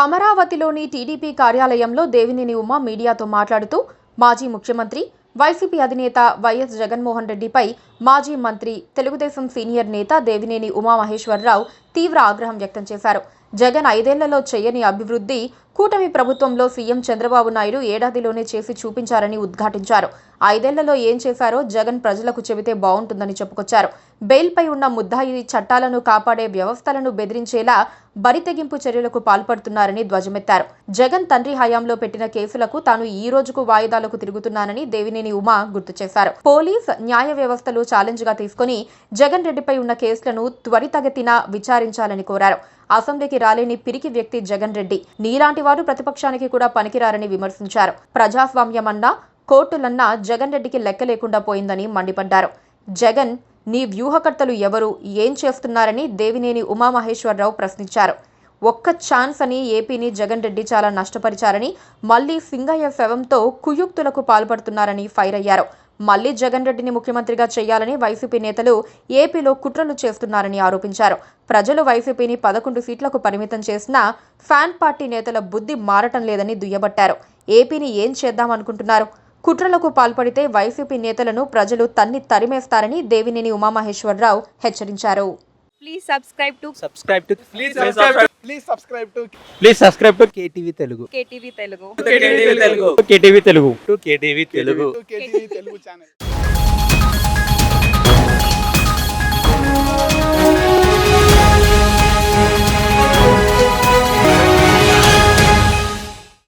అమరావతిలోని టీడీపీ కార్యాలయంలో దేవినేని ఉమ మీడియాతో మాట్లాడుతూ మాజీ ముఖ్యమంత్రి వైసీపీ అధినేత వైఎస్ జగన్మోహన్ రెడ్డిపై మాజీ మంత్రి తెలుగుదేశం సీనియర్ నేత దేవినేని ఉమామహేశ్వరరావు తీవ్ర ఆగ్రహం వ్యక్తం చేశారు. జగన్ 5 ఏళ్లలో చేయని అభివృద్ధి కూటమి ప్రభుత్వంలో సీఎం చంద్రబాబు నాయుడు ఏడాదిలోనే చేసి చూపించారని ఉద్ఘాటించారు. 5 ఏళ్లలో ఏం చేశారో జగన్ ప్రజలకు చెబితే బాగుంటుందని చెప్పుకొచ్చారు. బెయిల్పై ఉన్న ముద్దాయి చట్టాలను కాపాడే వ్యవస్థలను బెదిరించేలా బరితెగింపు చర్యలకు పాల్పడుతున్నారని ధ్వజమెత్తారు. జగన్ తండ్రి హయాంలో పెట్టిన కేసులకు తాను ఈ రోజుకు వాయిదాలకు తిరుగుతున్నానని దేవినేని ఉమ గుర్తు చేశారు. పోలీస్ న్యాయ వ్యవస్థలు ఛాలెంజ్ గా తీసుకుని జగన్ రెడ్డిపై ఉన్న కేసులను త్వరితగతిన విచారించాలని కోరారు. అసెంబ్లీకి రాలేని పిరికి వ్యక్తి జగన్ రెడ్డి, నీలాంటి వారు ప్రతిపక్షానికి కూడా పనికిరారని విమర్శించారు. ప్రజాస్వామ్యమన్నా కోర్టులన్నా జగన్ రెడ్డికి లెక్క లేకుండా పోయిందని మండిపడ్డారు. జగన్, నీ వ్యూహకర్తలు ఎవరు, ఏం చేస్తున్నారని దేవినేని ఉమామహేశ్వరరావు ప్రశ్నించారు. ఒక్క ఛాన్స్ అని ఏపీని జగన్ రెడ్డి చాలా నష్టపరిచారని, మళ్లీ సింగయ్య శవంతో కుయుక్తులకు పాల్పడుతున్నారని ఫైర్ అయ్యారు. మళ్లీ జగన్ రెడ్డిని ముఖ్యమంత్రిగా చేయాలని వైసీపీ నేతలు ఏపీలో కుట్రలు చేస్తున్నారని ఆరోపించారు. ప్రజలు వైసీపీని 11 సీట్లకు పరిమితం చేసినా ఫ్యాన్ పార్టీ నేతల బుద్ధి మారటం లేదని దుయ్యబట్టారు. ఏపీని ఏం చేద్దామనుకుంటున్నారు? కుట్రలకు పాల్పడితే వైసీపీ నేతలను ప్రజలు తన్ని తరిమేస్తారని దేవినేని ఉమామహేశ్వరరావు హెచ్చరించారు. Please subscribe to KTV Telugu. KTV Telugu. KTV Telugu channel.